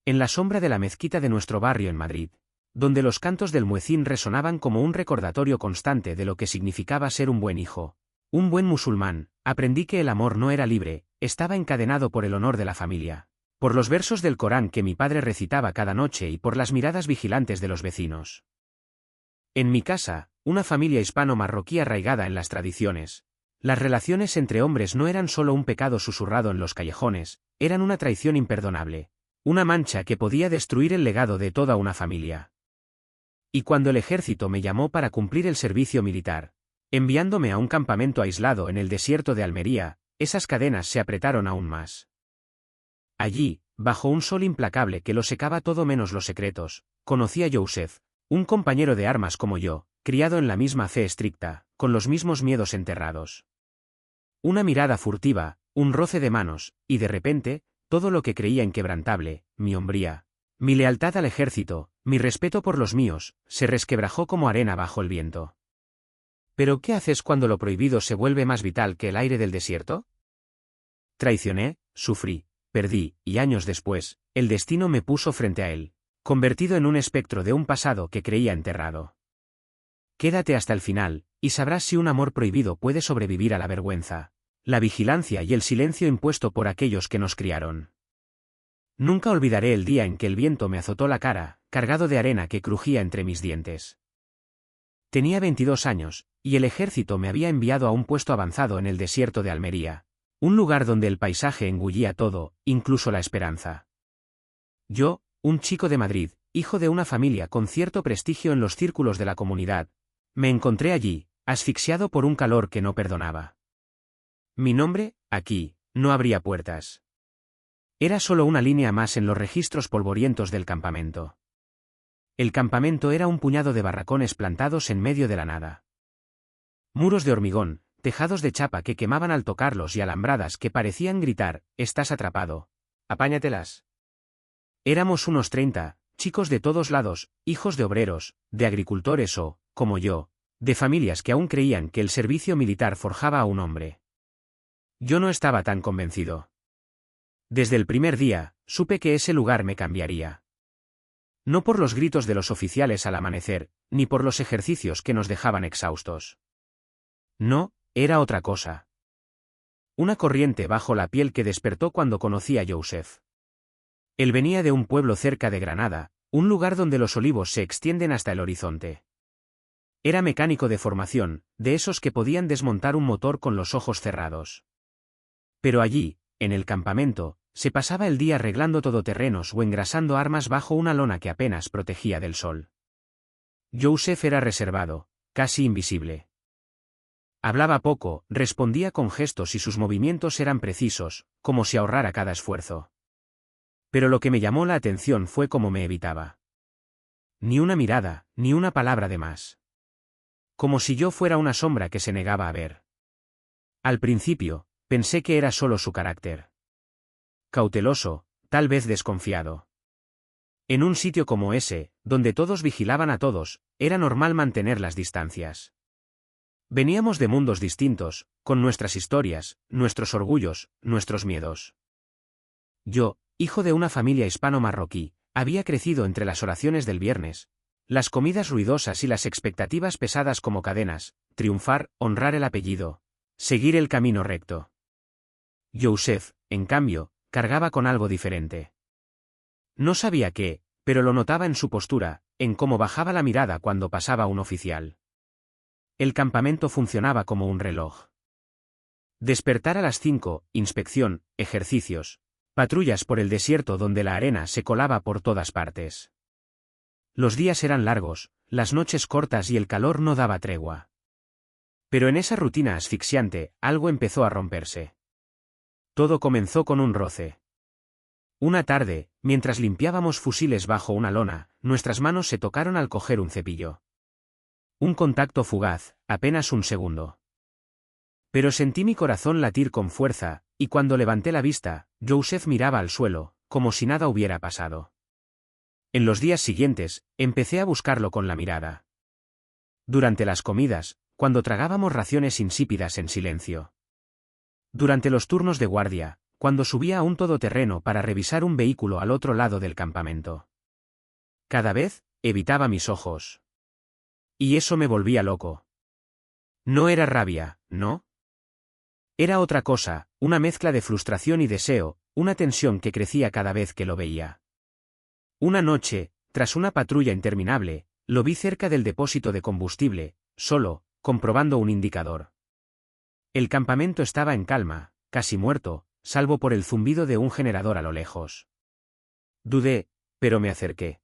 En la sombra de la mezquita de nuestro barrio en Madrid, donde los cantos del muecín resonaban como un recordatorio constante de lo que significaba ser un buen hijo, un buen musulmán, aprendí que el amor no era libre, estaba encadenado por el honor de la familia, por los versos del Corán que mi padre recitaba cada noche y por las miradas vigilantes de los vecinos. En mi casa, una familia hispano-marroquí arraigada en las tradiciones, las relaciones entre hombres no eran solo un pecado susurrado en los callejones, eran una traición imperdonable, una mancha que podía destruir el legado de toda una familia. Y cuando el ejército me llamó para cumplir el servicio militar, enviándome a un campamento aislado en el desierto de Almería, esas cadenas se apretaron aún más. Allí, bajo un sol implacable que lo secaba todo menos los secretos, conocí a Youssef, un compañero de armas como yo, criado en la misma fe estricta, con los mismos miedos enterrados. Una mirada furtiva, un roce de manos, y de repente, todo lo que creía inquebrantable, mi hombría, mi lealtad al ejército, mi respeto por los míos, se resquebrajó como arena bajo el viento. ¿Pero qué haces cuando lo prohibido se vuelve más vital que el aire del desierto? Traicioné, sufrí, perdí, y años después, el destino me puso frente a él, convertido en un espectro de un pasado que creía enterrado. Quédate hasta el final, y sabrás si un amor prohibido puede sobrevivir a la vergüenza, la vigilancia y el silencio impuesto por aquellos que nos criaron. Nunca olvidaré el día en que el viento me azotó la cara, cargado de arena que crujía entre mis dientes. Tenía 22 años, y el ejército me había enviado a un puesto avanzado en el desierto de Almería, un lugar donde el paisaje engullía todo, incluso la esperanza. Yo, un chico de Madrid, hijo de una familia con cierto prestigio en los círculos de la comunidad, me encontré allí, asfixiado por un calor que no perdonaba. Mi nombre, aquí, no abría puertas. Era solo una línea más en los registros polvorientos del campamento. El campamento era un puñado de barracones plantados en medio de la nada. Muros de hormigón, tejados de chapa que quemaban al tocarlos y alambradas que parecían gritar, «Estás atrapado. Apáñatelas». Éramos unos 30, chicos de todos lados, hijos de obreros, de agricultores o, como yo, de familias que aún creían que el servicio militar forjaba a un hombre. Yo no estaba tan convencido. Desde el primer día, supe que ese lugar me cambiaría. No por los gritos de los oficiales al amanecer, ni por los ejercicios que nos dejaban exhaustos. No, era otra cosa. Una corriente bajo la piel que despertó cuando conocí a Youssef. Él venía de un pueblo cerca de Granada, un lugar donde los olivos se extienden hasta el horizonte. Era mecánico de formación, de esos que podían desmontar un motor con los ojos cerrados. Pero allí, en el campamento, se pasaba el día arreglando todoterrenos o engrasando armas bajo una lona que apenas protegía del sol. Youssef era reservado, casi invisible. Hablaba poco, respondía con gestos y sus movimientos eran precisos, como si ahorrara cada esfuerzo. Pero lo que me llamó la atención fue cómo me evitaba. Ni una mirada, ni una palabra de más. Como si yo fuera una sombra que se negaba a ver. Al principio, pensé que era solo su carácter. Cauteloso, tal vez desconfiado. En un sitio como ese, donde todos vigilaban a todos, era normal mantener las distancias. Veníamos de mundos distintos, con nuestras historias, nuestros orgullos, nuestros miedos. Yo, hijo de una familia hispano-marroquí, había crecido entre las oraciones del viernes, las comidas ruidosas y las expectativas pesadas como cadenas, triunfar, honrar el apellido, seguir el camino recto. Youssef, en cambio, cargaba con algo diferente. No sabía qué, pero lo notaba en su postura, en cómo bajaba la mirada cuando pasaba un oficial. El campamento funcionaba como un reloj. Despertar a las 5, inspección, ejercicios, patrullas por el desierto donde la arena se colaba por todas partes. Los días eran largos, las noches cortas y el calor no daba tregua. Pero en esa rutina asfixiante, algo empezó a romperse. Todo comenzó con un roce. Una tarde, mientras limpiábamos fusiles bajo una lona, nuestras manos se tocaron al coger un cepillo. Un contacto fugaz, apenas un segundo. Pero sentí mi corazón latir con fuerza, y cuando levanté la vista, Youssef miraba al suelo, como si nada hubiera pasado. En los días siguientes, empecé a buscarlo con la mirada. Durante las comidas, cuando tragábamos raciones insípidas en silencio. Durante los turnos de guardia, cuando subía a un todoterreno para revisar un vehículo al otro lado del campamento. Cada vez, evitaba mis ojos. Y eso me volvía loco. No era rabia, ¿no? Era otra cosa, una mezcla de frustración y deseo, una tensión que crecía cada vez que lo veía. Una noche, tras una patrulla interminable, lo vi cerca del depósito de combustible, solo, comprobando un indicador. El campamento estaba en calma, casi muerto, salvo por el zumbido de un generador a lo lejos. Dudé, pero me acerqué.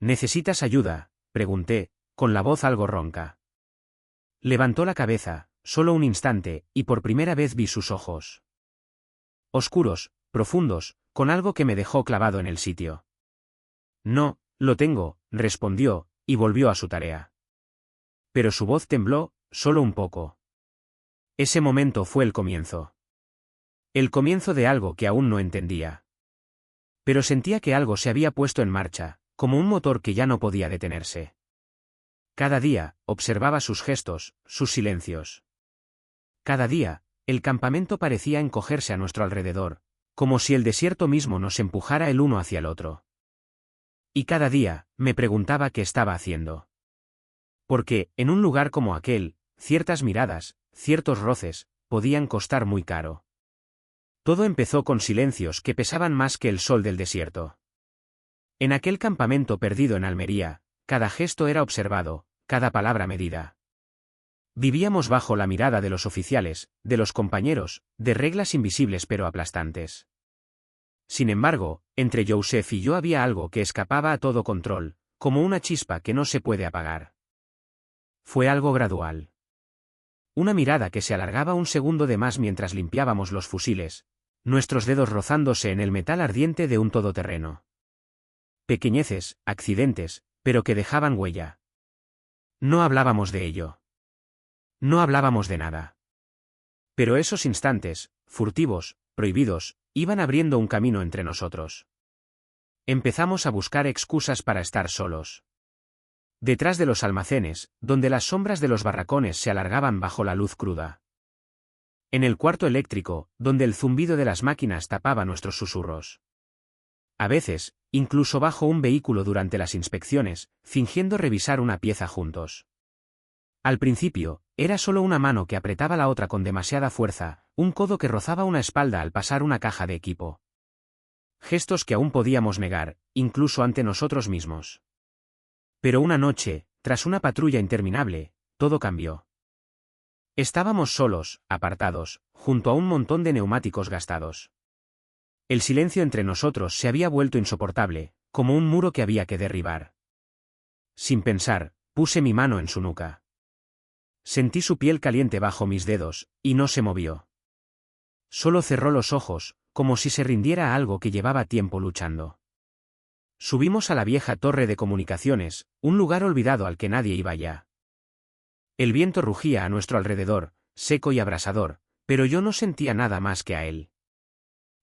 ¿Necesitas ayuda?, pregunté, con la voz algo ronca. Levantó la cabeza, solo un instante, y por primera vez vi sus ojos. Oscuros, profundos, con algo que me dejó clavado en el sitio. No, lo tengo, respondió, y volvió a su tarea. Pero su voz tembló, solo un poco. Ese momento fue el comienzo. El comienzo de algo que aún no entendía. Pero sentía que algo se había puesto en marcha, como un motor que ya no podía detenerse. Cada día, observaba sus gestos, sus silencios. Cada día, el campamento parecía encogerse a nuestro alrededor, como si el desierto mismo nos empujara el uno hacia el otro. Y cada día, me preguntaba qué estaba haciendo. Porque, en un lugar como aquel, ciertas miradas, ciertos roces, podían costar muy caro. Todo empezó con silencios que pesaban más que el sol del desierto. En aquel campamento perdido en Almería, cada gesto era observado, cada palabra medida. Vivíamos bajo la mirada de los oficiales, de los compañeros, de reglas invisibles pero aplastantes. Sin embargo, entre Joseph y yo había algo que escapaba a todo control, como una chispa que no se puede apagar. Fue algo gradual. Una mirada que se alargaba un segundo de más mientras limpiábamos los fusiles, nuestros dedos rozándose en el metal ardiente de un todoterreno. Pequeñeces, accidentes, pero que dejaban huella. No hablábamos de ello. No hablábamos de nada. Pero esos instantes, furtivos, prohibidos, iban abriendo un camino entre nosotros. Empezamos a buscar excusas para estar solos. Detrás de los almacenes, donde las sombras de los barracones se alargaban bajo la luz cruda. En el cuarto eléctrico, donde el zumbido de las máquinas tapaba nuestros susurros. A veces, incluso bajo un vehículo durante las inspecciones, fingiendo revisar una pieza juntos. Al principio, era solo una mano que apretaba la otra con demasiada fuerza, un codo que rozaba una espalda al pasar una caja de equipo. Gestos que aún podíamos negar, incluso ante nosotros mismos. Pero una noche, tras una patrulla interminable, todo cambió. Estábamos solos, apartados, junto a un montón de neumáticos gastados. El silencio entre nosotros se había vuelto insoportable, como un muro que había que derribar. Sin pensar, puse mi mano en su nuca. Sentí su piel caliente bajo mis dedos, y no se movió. Solo cerró los ojos, como si se rindiera a algo que llevaba tiempo luchando. Subimos a la vieja torre de comunicaciones, un lugar olvidado al que nadie iba ya. El viento rugía a nuestro alrededor, seco y abrasador, pero yo no sentía nada más que a él.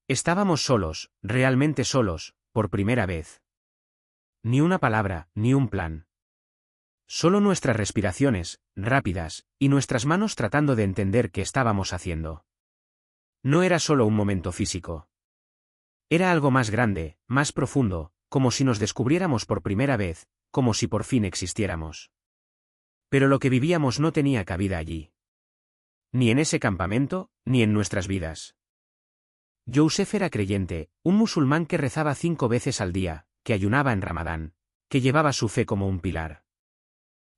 Estábamos solos, realmente solos, por primera vez. Ni una palabra, ni un plan. Solo nuestras respiraciones, rápidas, y nuestras manos tratando de entender qué estábamos haciendo. No era solo un momento físico. Era algo más grande, más profundo, como si nos descubriéramos por primera vez, como si por fin existiéramos. Pero lo que vivíamos no tenía cabida allí. Ni en ese campamento, ni en nuestras vidas. Joseph era creyente, un musulmán que rezaba 5 veces al día, que ayunaba en Ramadán, que llevaba su fe como un pilar.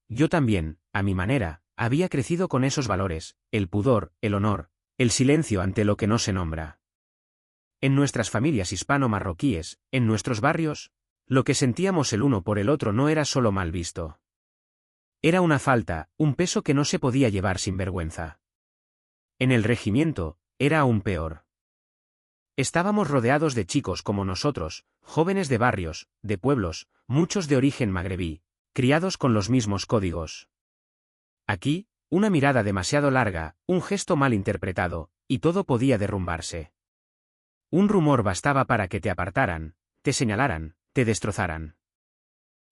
Yo también, a mi manera, había crecido con esos valores, el pudor, el honor, el silencio ante lo que no se nombra. En nuestras familias hispano-marroquíes, en nuestros barrios, lo que sentíamos el uno por el otro no era solo mal visto. Era una falta, un peso que no se podía llevar sin vergüenza. En el regimiento, era aún peor. Estábamos rodeados de chicos como nosotros, jóvenes de barrios, de pueblos, muchos de origen magrebí, criados con los mismos códigos. Aquí, una mirada demasiado larga, un gesto mal interpretado, y todo podía derrumbarse. Un rumor bastaba para que te apartaran, te señalaran, te destrozaran.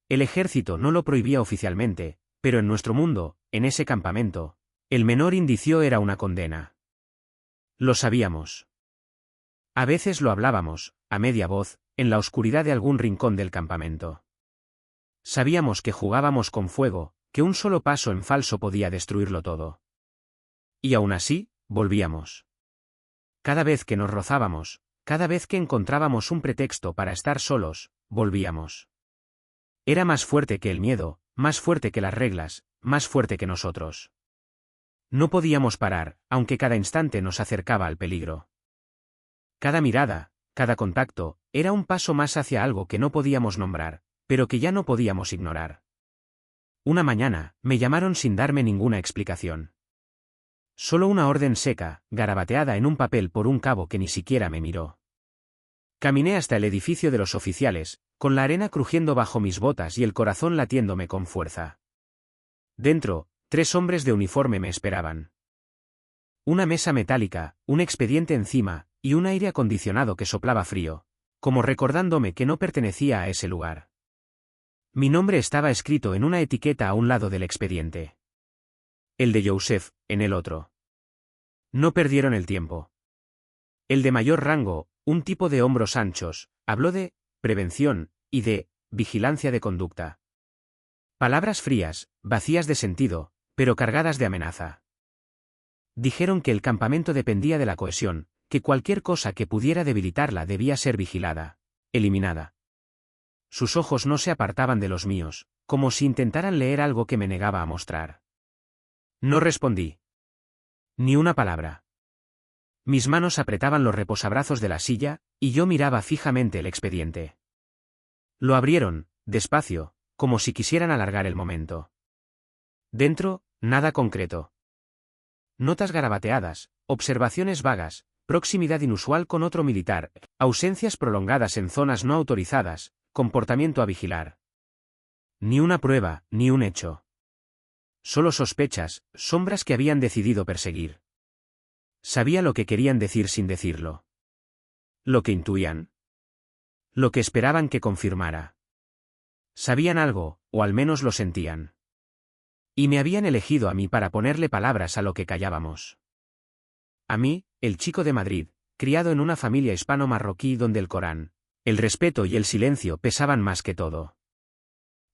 El ejército no lo prohibía oficialmente, pero en nuestro mundo, en ese campamento, el menor indicio era una condena. Lo sabíamos. A veces lo hablábamos, a media voz, en la oscuridad de algún rincón del campamento. Sabíamos que jugábamos con fuego, que un solo paso en falso podía destruirlo todo. Y aún así, volvíamos. Cada vez que nos rozábamos, cada vez que encontrábamos un pretexto para estar solos, volvíamos. Era más fuerte que el miedo, más fuerte que las reglas, más fuerte que nosotros. No podíamos parar, aunque cada instante nos acercaba al peligro. Cada mirada, cada contacto, era un paso más hacia algo que no podíamos nombrar, pero que ya no podíamos ignorar. Una mañana, me llamaron sin darme ninguna explicación. Solo una orden seca, garabateada en un papel por un cabo que ni siquiera me miró. Caminé hasta el edificio de los oficiales, con la arena crujiendo bajo mis botas y el corazón latiéndome con fuerza. Dentro, 3 hombres de uniforme me esperaban. Una mesa metálica, un expediente encima, y un aire acondicionado que soplaba frío, como recordándome que no pertenecía a ese lugar. Mi nombre estaba escrito en una etiqueta a un lado del expediente. El de Joseph, en el otro. No perdieron el tiempo. El de mayor rango, un tipo de hombros anchos, habló de prevención y de vigilancia de conducta. Palabras frías, vacías de sentido, pero cargadas de amenaza. Dijeron que el campamento dependía de la cohesión, que cualquier cosa que pudiera debilitarla debía ser vigilada, eliminada. Sus ojos no se apartaban de los míos, como si intentaran leer algo que me negaba a mostrar. No respondí. Ni una palabra. Mis manos apretaban los reposabrazos de la silla, y yo miraba fijamente el expediente. Lo abrieron, despacio, como si quisieran alargar el momento. Dentro, nada concreto. Notas garabateadas, observaciones vagas, proximidad inusual con otro militar, ausencias prolongadas en zonas no autorizadas, comportamiento a vigilar. Ni una prueba, ni un hecho. Solo sospechas, sombras que habían decidido perseguir. Sabía lo que querían decir sin decirlo. Lo que intuían. Lo que esperaban que confirmara. Sabían algo, o al menos lo sentían. Y me habían elegido a mí para ponerle palabras a lo que callábamos. A mí, el chico de Madrid, criado en una familia hispano-marroquí donde el Corán, el respeto y el silencio pesaban más que todo.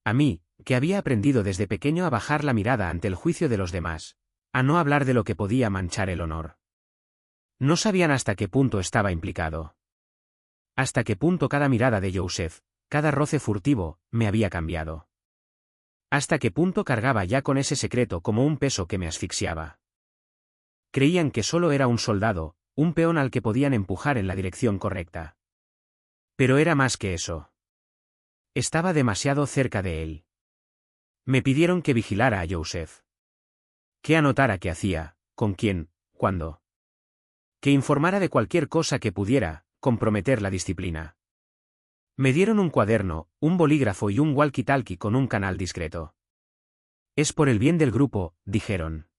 A mí, que había aprendido desde pequeño a bajar la mirada ante el juicio de los demás, a no hablar de lo que podía manchar el honor. No sabían hasta qué punto estaba implicado. Hasta qué punto cada mirada de Joseph, cada roce furtivo, me había cambiado. Hasta qué punto cargaba ya con ese secreto como un peso que me asfixiaba. Creían que solo era un soldado, un peón al que podían empujar en la dirección correcta. Pero era más que eso. Estaba demasiado cerca de él. Me pidieron que vigilara a Joseph. Que anotara qué hacía, con quién, cuándo. Que informara de cualquier cosa que pudiera comprometer la disciplina. Me dieron un cuaderno, un bolígrafo y un walkie-talkie con un canal discreto. Es por el bien del grupo, dijeron.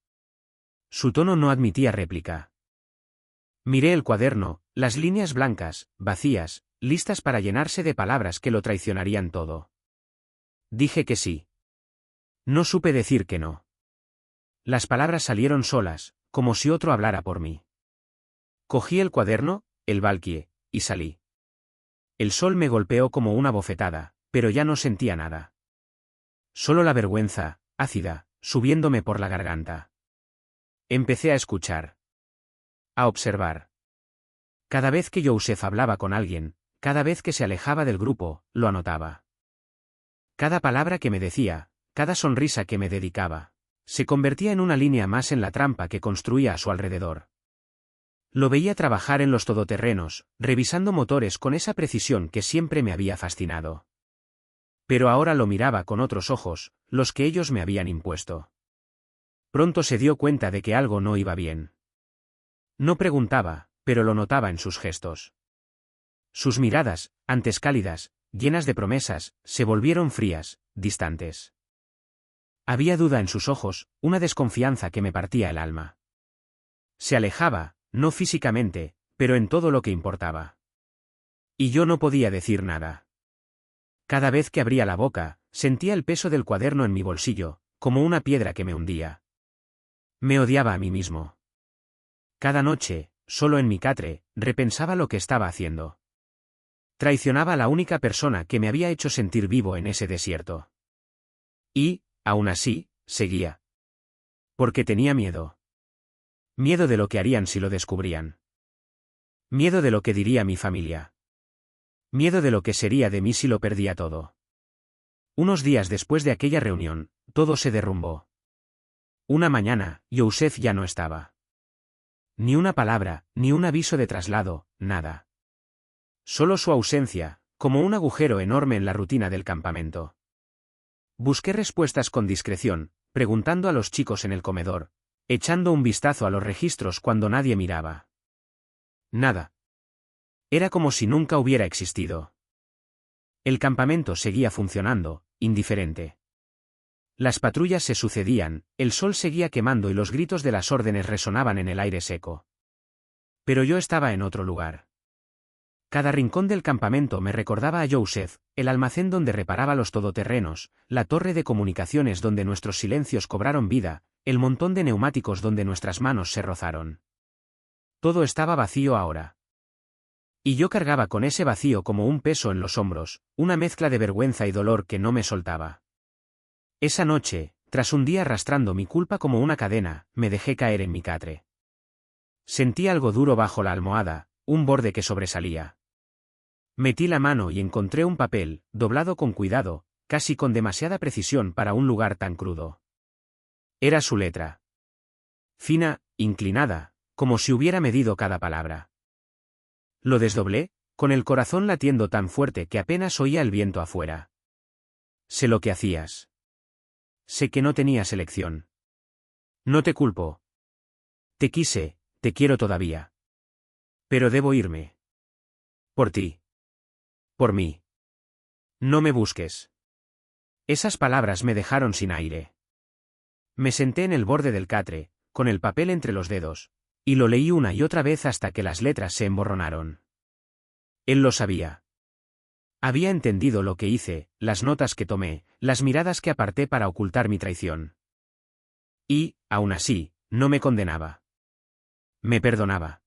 Su tono no admitía réplica. Miré el cuaderno, las líneas blancas, vacías, listas para llenarse de palabras que lo traicionarían todo. Dije que sí. No supe decir que no. Las palabras salieron solas, como si otro hablara por mí. Cogí el cuaderno, el valquie, y salí. El sol me golpeó como una bofetada, pero ya no sentía nada. Solo la vergüenza, ácida, subiéndome por la garganta. Empecé a escuchar. A observar. Cada vez que Joseph hablaba con alguien, cada vez que se alejaba del grupo, lo anotaba. Cada palabra que me decía, cada sonrisa que me dedicaba, se convertía en una línea más en la trampa que construía a su alrededor. Lo veía trabajar en los todoterrenos, revisando motores con esa precisión que siempre me había fascinado. Pero ahora lo miraba con otros ojos, los que ellos me habían impuesto. Pronto se dio cuenta de que algo no iba bien. No preguntaba, pero lo notaba en sus gestos. Sus miradas, antes cálidas, llenas de promesas, se volvieron frías, distantes. Había duda en sus ojos, una desconfianza que me partía el alma. Se alejaba, no físicamente, pero en todo lo que importaba. Y yo no podía decir nada. Cada vez que abría la boca, sentía el peso del cuaderno en mi bolsillo, como una piedra que me hundía. Me odiaba a mí mismo. Cada noche, solo en mi catre, repensaba lo que estaba haciendo. Traicionaba a la única persona que me había hecho sentir vivo en ese desierto. Y, aún así, seguía. Porque tenía miedo. Miedo de lo que harían si lo descubrían. Miedo de lo que diría mi familia. Miedo de lo que sería de mí si lo perdía todo. Unos días después de aquella reunión, todo se derrumbó. Una mañana, Youssef ya no estaba. Ni una palabra, ni un aviso de traslado, nada. Solo su ausencia, como un agujero enorme en la rutina del campamento. Busqué respuestas con discreción, preguntando a los chicos en el comedor, echando un vistazo a los registros cuando nadie miraba. Nada. Era como si nunca hubiera existido. El campamento seguía funcionando, indiferente. Las patrullas se sucedían, el sol seguía quemando y los gritos de las órdenes resonaban en el aire seco. Pero yo estaba en otro lugar. Cada rincón del campamento me recordaba a Youssef, el almacén donde reparaba los todoterrenos, la torre de comunicaciones donde nuestros silencios cobraron vida, el montón de neumáticos donde nuestras manos se rozaron. Todo estaba vacío ahora. Y yo cargaba con ese vacío como un peso en los hombros, una mezcla de vergüenza y dolor que no me soltaba. Esa noche, tras un día arrastrando mi culpa como una cadena, me dejé caer en mi catre. Sentí algo duro bajo la almohada, un borde que sobresalía. Metí la mano y encontré un papel, doblado con cuidado, casi con demasiada precisión para un lugar tan crudo. Era su letra. Fina, inclinada, como si hubiera medido cada palabra. Lo desdoblé, con el corazón latiendo tan fuerte que apenas oía el viento afuera. Sé lo que hacías. Sé que no tenías elección. No te culpo. Te quise, te quiero todavía. Pero debo irme. Por ti. Por mí. No me busques. Esas palabras me dejaron sin aire. Me senté en el borde del catre, con el papel entre los dedos, y lo leí una y otra vez hasta que las letras se emborronaron. Él lo sabía. Había entendido lo que hice, las notas que tomé, las miradas que aparté para ocultar mi traición. Y, aún así, no me condenaba. Me perdonaba.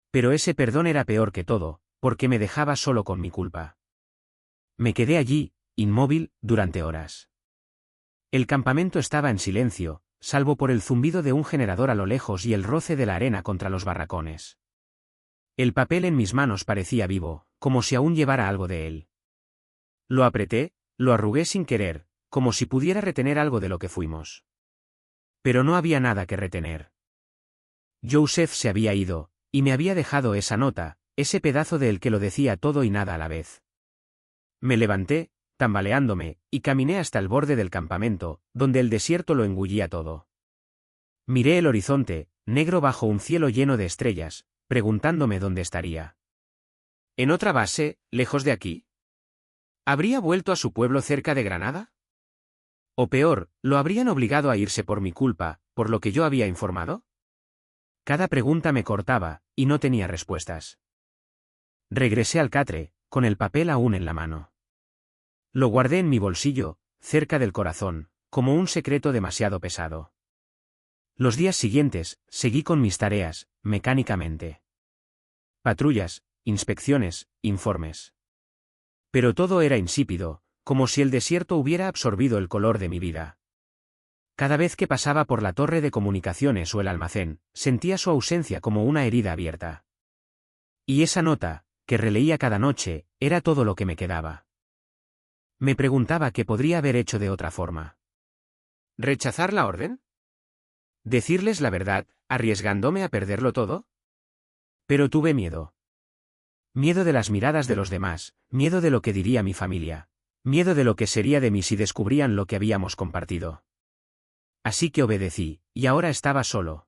Pero ese perdón era peor que todo, porque me dejaba solo con mi culpa. Me quedé allí, inmóvil, durante horas. El campamento estaba en silencio, salvo por el zumbido de un generador a lo lejos y el roce de la arena contra los barracones. El papel en mis manos parecía vivo, como si aún llevara algo de él. Lo apreté, lo arrugué sin querer, como si pudiera retener algo de lo que fuimos. Pero no había nada que retener. Youssef se había ido, y me había dejado esa nota, ese pedazo de él que lo decía todo y nada a la vez. Me levanté, tambaleándome, y caminé hasta el borde del campamento, donde el desierto lo engullía todo. Miré el horizonte, negro bajo un cielo lleno de estrellas, preguntándome dónde estaría. ¿En otra base, lejos de aquí? ¿Habría vuelto a su pueblo cerca de Granada? O peor, ¿lo habrían obligado a irse por mi culpa, por lo que yo había informado? Cada pregunta me cortaba, y no tenía respuestas. Regresé al catre, con el papel aún en la mano. Lo guardé en mi bolsillo, cerca del corazón, como un secreto demasiado pesado. Los días siguientes, seguí con mis tareas, mecánicamente. Patrullas, inspecciones, informes. Pero todo era insípido, como si el desierto hubiera absorbido el color de mi vida. Cada vez que pasaba por la torre de comunicaciones o el almacén, sentía su ausencia como una herida abierta. Y esa nota, que releía cada noche, era todo lo que me quedaba. Me preguntaba qué podría haber hecho de otra forma. ¿Rechazar la orden? ¿Decirles la verdad, arriesgándome a perderlo todo? Pero tuve miedo. Miedo de las miradas de los demás, miedo de lo que diría mi familia, miedo de lo que sería de mí si descubrían lo que habíamos compartido. Así que obedecí, y ahora estaba solo.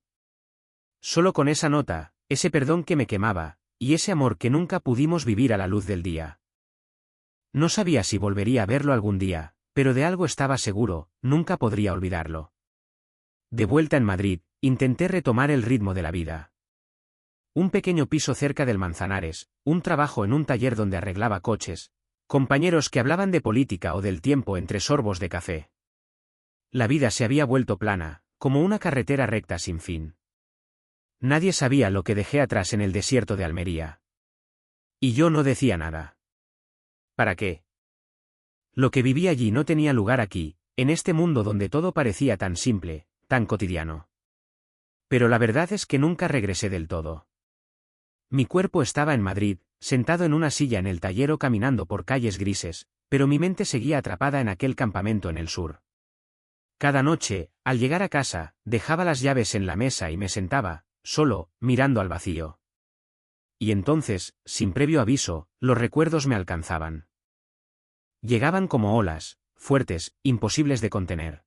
Solo con esa nota, ese perdón que me quemaba, y ese amor que nunca pudimos vivir a la luz del día. No sabía si volvería a verlo algún día, pero de algo estaba seguro, nunca podría olvidarlo. De vuelta en Madrid, intenté retomar el ritmo de la vida. Un pequeño piso cerca del Manzanares, un trabajo en un taller donde arreglaba coches, compañeros que hablaban de política o del tiempo entre sorbos de café. La vida se había vuelto plana, como una carretera recta sin fin. Nadie sabía lo que dejé atrás en el desierto de Almería. Y yo no decía nada. ¿Para qué? Lo que viví allí no tenía lugar aquí, en este mundo donde todo parecía tan simple, tan cotidiano. Pero la verdad es que nunca regresé del todo. Mi cuerpo estaba en Madrid, sentado en una silla en el taller o caminando por calles grises, pero mi mente seguía atrapada en aquel campamento en el sur. Cada noche, al llegar a casa, dejaba las llaves en la mesa y me sentaba, solo, mirando al vacío. Y entonces, sin previo aviso, los recuerdos me alcanzaban. Llegaban como olas, fuertes, imposibles de contener.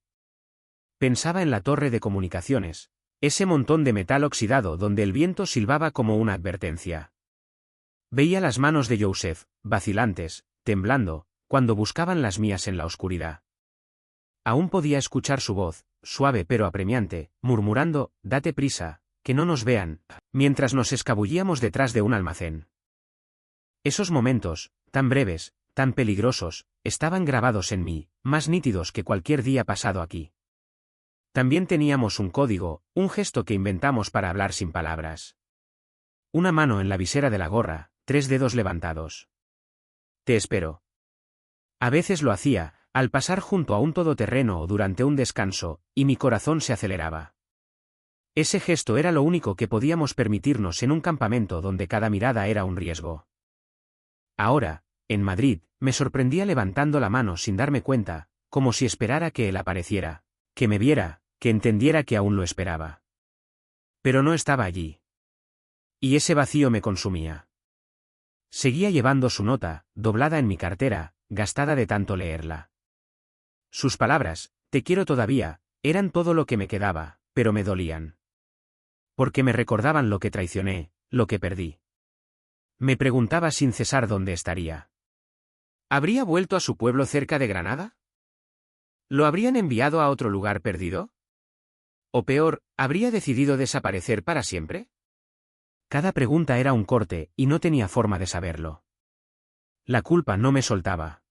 Pensaba en la torre de comunicaciones, ese montón de metal oxidado donde el viento silbaba como una advertencia. Veía las manos de Joseph, vacilantes, temblando, cuando buscaban las mías en la oscuridad. Aún podía escuchar su voz, suave pero apremiante, murmurando, «Date prisa, que no nos vean», mientras nos escabullíamos detrás de un almacén. Esos momentos, tan breves, tan peligrosos, estaban grabados en mí, más nítidos que cualquier día pasado aquí. También teníamos un código, un gesto que inventamos para hablar sin palabras. Una mano en la visera de la gorra, 3 dedos levantados. «Te espero». A veces lo hacía, al pasar junto a un todoterreno o durante un descanso, y mi corazón se aceleraba. Ese gesto era lo único que podíamos permitirnos en un campamento donde cada mirada era un riesgo. Ahora, en Madrid, me sorprendía levantando la mano sin darme cuenta, como si esperara que él apareciera, que me viera, que entendiera que aún lo esperaba. Pero no estaba allí. Y ese vacío me consumía. Seguía llevando su nota, doblada en mi cartera, gastada de tanto leerla. Sus palabras, «te quiero todavía», eran todo lo que me quedaba, pero me dolían. Porque me recordaban lo que traicioné, lo que perdí. Me preguntaba sin cesar dónde estaría. ¿Habría vuelto a su pueblo cerca de Granada? ¿Lo habrían enviado a otro lugar perdido? O peor, ¿habría decidido desaparecer para siempre? Cada pregunta era un corte, y no tenía forma de saberlo. La culpa no me soltaba.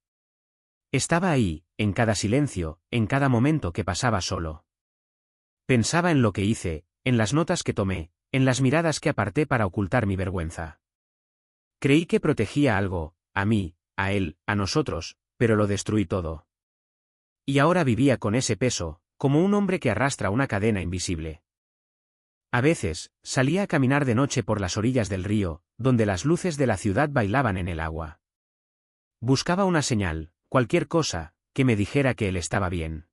Estaba ahí, en cada silencio, en cada momento que pasaba solo. Pensaba en lo que hice, en las notas que tomé, en las miradas que aparté para ocultar mi vergüenza. Creí que protegía algo, a mí, a él, a nosotros, pero lo destruí todo. Y ahora vivía con ese peso, como un hombre que arrastra una cadena invisible. A veces, salía a caminar de noche por las orillas del río, donde las luces de la ciudad bailaban en el agua. Buscaba una señal, cualquier cosa, que me dijera que él estaba bien.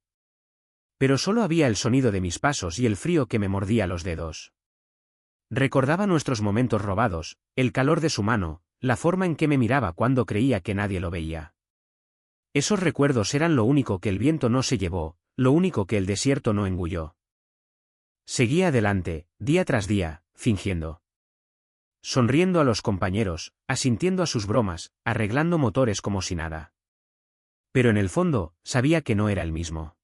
Pero solo había el sonido de mis pasos y el frío que me mordía los dedos. Recordaba nuestros momentos robados, el calor de su mano, la forma en que me miraba cuando creía que nadie lo veía. Esos recuerdos eran lo único que el viento no se llevó, lo único que el desierto no engulló. Seguía adelante, día tras día, fingiendo. Sonriendo a los compañeros, asintiendo a sus bromas, arreglando motores como si nada. Pero en el fondo, sabía que no era el mismo.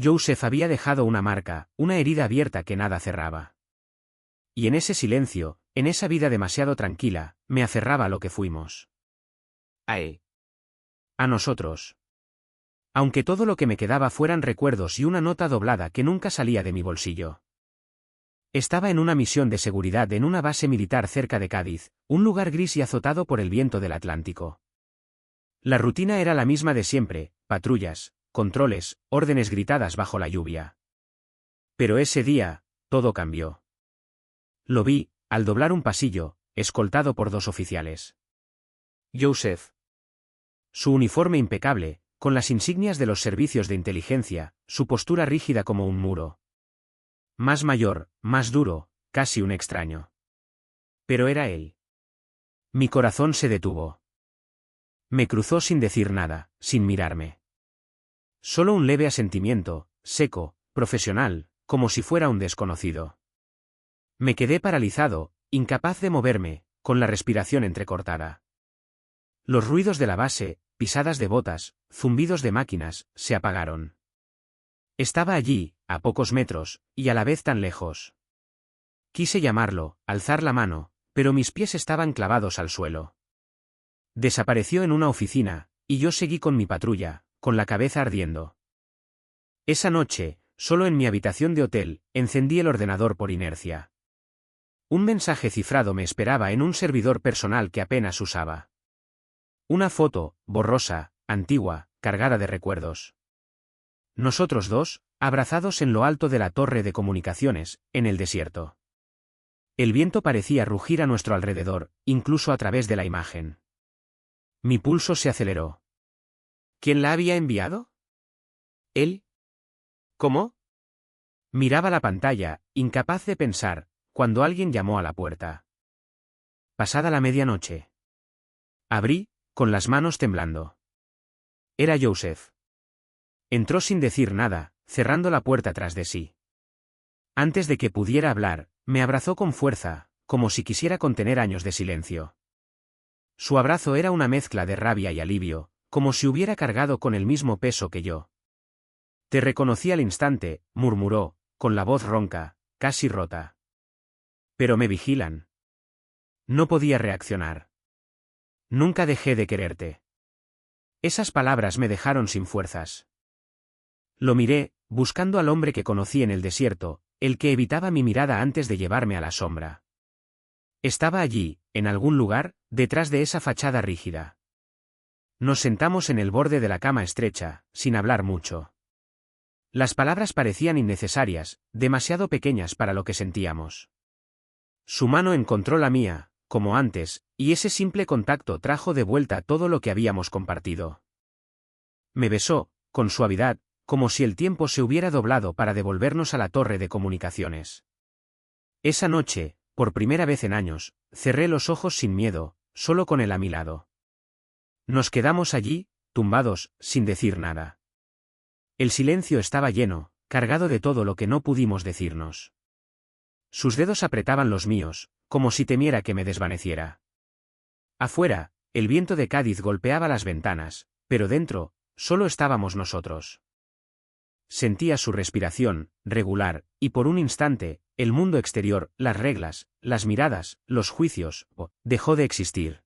Joseph había dejado una marca, una herida abierta que nada cerraba. Y en ese silencio, en esa vida demasiado tranquila, me aferraba a lo que fuimos. A él. A nosotros. Aunque todo lo que me quedaba fueran recuerdos y una nota doblada que nunca salía de mi bolsillo. Estaba en una misión de seguridad en una base militar cerca de Cádiz, un lugar gris y azotado por el viento del Atlántico. La rutina era la misma de siempre, patrullas, controles, órdenes gritadas bajo la lluvia. Pero ese día, todo cambió. Lo vi, al doblar un pasillo, escoltado por 2 oficiales. Joseph. Su uniforme impecable, con las insignias de los servicios de inteligencia, su postura rígida como un muro. Más mayor, más duro, casi un extraño. Pero era él. Mi corazón se detuvo. Me cruzó sin decir nada, sin mirarme. Solo un leve asentimiento, seco, profesional, como si fuera un desconocido. Me quedé paralizado, incapaz de moverme, con la respiración entrecortada. Los ruidos de la base, pisadas de botas, zumbidos de máquinas, se apagaron. Estaba allí, a pocos metros, y a la vez tan lejos. Quise llamarlo, alzar la mano, pero mis pies estaban clavados al suelo. Desapareció en una oficina, y yo seguí con mi patrulla, con la cabeza ardiendo. Esa noche, solo en mi habitación de hotel, encendí el ordenador por inercia. Un mensaje cifrado me esperaba en un servidor personal que apenas usaba. Una foto, borrosa, antigua, cargada de recuerdos. Nosotros dos, abrazados en lo alto de la torre de comunicaciones, en el desierto. El viento parecía rugir a nuestro alrededor, incluso a través de la imagen. Mi pulso se aceleró. ¿Quién la había enviado? ¿Él? ¿Cómo? Miraba la pantalla, incapaz de pensar, cuando alguien llamó a la puerta. Pasada la medianoche. Abrí, con las manos temblando. Era Joseph. Entró sin decir nada, cerrando la puerta tras de sí. Antes de que pudiera hablar, me abrazó con fuerza, como si quisiera contener años de silencio. Su abrazo era una mezcla de rabia y alivio, como si hubiera cargado con el mismo peso que yo. Te reconocí al instante, murmuró, con la voz ronca, casi rota. Pero me vigilan. No podía reaccionar. Nunca dejé de quererte. Esas palabras me dejaron sin fuerzas. Lo miré, buscando al hombre que conocí en el desierto, el que evitaba mi mirada antes de llevarme a la sombra. Estaba allí, en algún lugar, detrás de esa fachada rígida. Nos sentamos en el borde de la cama estrecha, sin hablar mucho. Las palabras parecían innecesarias, demasiado pequeñas para lo que sentíamos. Su mano encontró la mía, como antes, y ese simple contacto trajo de vuelta todo lo que habíamos compartido. Me besó, con suavidad, como si el tiempo se hubiera doblado para devolvernos a la torre de comunicaciones. Esa noche, por primera vez en años, cerré los ojos sin miedo, solo con él a mi lado. Nos quedamos allí, tumbados, sin decir nada. El silencio estaba lleno, cargado de todo lo que no pudimos decirnos. Sus dedos apretaban los míos, como si temiera que me desvaneciera. Afuera, el viento de Cádiz golpeaba las ventanas, pero dentro, solo estábamos nosotros. Sentía su respiración, regular, y por un instante, el mundo exterior, las reglas, las miradas, los juicios, dejó de existir.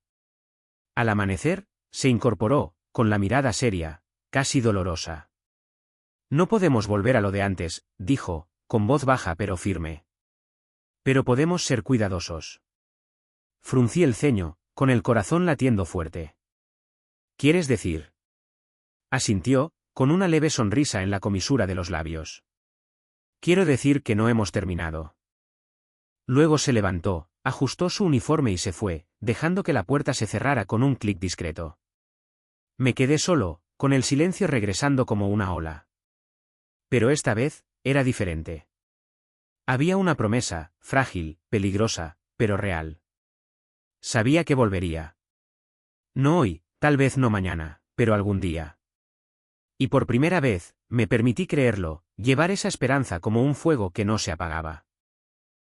Al amanecer, se incorporó, con la mirada seria, casi dolorosa. No podemos volver a lo de antes, dijo, con voz baja pero firme. Pero podemos ser cuidadosos. Fruncí el ceño, con el corazón latiendo fuerte. ¿Quieres decir? Asintió, con una leve sonrisa en la comisura de los labios. Quiero decir que no hemos terminado. Luego se levantó, ajustó su uniforme y se fue, dejando que la puerta se cerrara con un clic discreto. Me quedé solo, con el silencio regresando como una ola. Pero esta vez, era diferente. Había una promesa, frágil, peligrosa, pero real. Sabía que volvería. No hoy, tal vez no mañana, pero algún día. Y por primera vez, me permití creerlo, llevar esa esperanza como un fuego que no se apagaba.